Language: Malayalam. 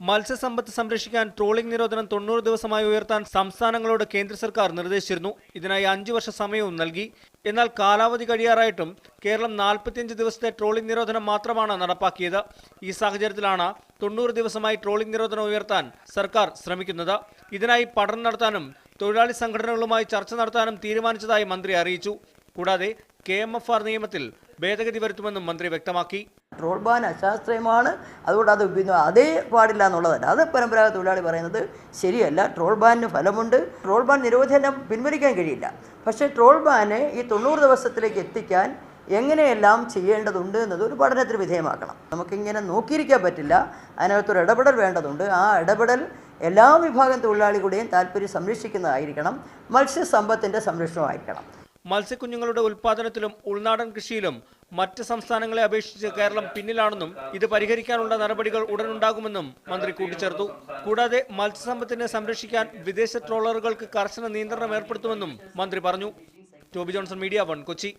മത്സ്യസമ്പത്ത് സംരക്ഷിക്കാൻ ട്രോളിംഗ് നിരോധനം 90 ദിവസമായി ഉയർത്താൻ സംസ്ഥാനങ്ങളോട് കേന്ദ്ര സർക്കാർ നിർദ്ദേശിച്ചിരുന്നു. ഇതിനായി 5 വർഷ സമയവും നൽകി. എന്നാൽ കാലാവധി കഴിയാറായിട്ടും കേരളം 45 ദിവസത്തെ ട്രോളിംഗ് നിരോധനം മാത്രമാണ് നടപ്പാക്കിയത്. ഈ സാഹചര്യത്തിലാണ് 90 ദിവസമായി ട്രോളിംഗ് നിരോധനം ഉയർത്താൻ സർക്കാർ ശ്രമിക്കുന്നത്. ഇതിനായി പഠനം നടത്താനും തൊഴിലാളി സംഘടനകളുമായി ചർച്ച നടത്താനും തീരുമാനിച്ചതായി മന്ത്രി അറിയിച്ചു. കൂടാതെ KMFR നിയമത്തിൽ ഭേദഗതി വരുത്തുമെന്നും മന്ത്രി വ്യക്തമാക്കി. ട്രോൾ ബാൻ അശാസ്ത്രീയമാണ്, അതുകൊണ്ട് അത് അതേ പാടില്ല എന്നുള്ളതല്ല. അത് പരമ്പരാഗത തൊഴിലാളി പറയുന്നത് ശരിയല്ല. ട്രോൾ ബാനിന് ഫലമുണ്ട്. ട്രോൾ ബാൻ നിരോധനം പിൻവലിക്കാൻ കഴിയില്ല. പക്ഷേ ട്രോൾ ബാനെ ഈ 90 ദിവസത്തിലേക്ക് എത്തിക്കാൻ എങ്ങനെയെല്ലാം ചെയ്യേണ്ടതുണ്ട് എന്നത് ഒരു പഠനത്തിന് വിധേയമാക്കണം. നമുക്കിങ്ങനെ നോക്കിയിരിക്കാൻ പറ്റില്ല. അതിനകത്തൊരു ഇടപെടൽ വേണ്ടതുണ്ട്. ആ ഇടപെടൽ എല്ലാ വിഭാഗം തൊഴിലാളികളുടെയും താല്പര്യം സംരക്ഷിക്കുന്നതായിരിക്കണം. മത്സ്യസമ്പത്തിൻ്റെ സംരക്ഷണമായിരിക്കണം. മത്സ്യക്കുഞ്ഞുങ്ങളുടെ ഉൽപ്പാദനത്തിലും ഉൾനാടൻ കൃഷിയിലും മറ്റ് സംസ്ഥാനങ്ങളെ അപേക്ഷിച്ച് കേരളം പിന്നിലാണെന്നും ഇത് പരിഹരിക്കാനുള്ള നടപടികൾ ഉടനുണ്ടാകുമെന്നും മന്ത്രി കൂട്ടിച്ചേർത്തു. കൂടാതെ മത്സ്യസമ്പത്തിനെ സംരക്ഷിക്കാൻ വിദേശ ട്രോളറുകൾക്ക് കർശന നിയന്ത്രണം ഏർപ്പെടുത്തുമെന്നും മന്ത്രി പറഞ്ഞു. Toby Johnson, media 1, Kochi.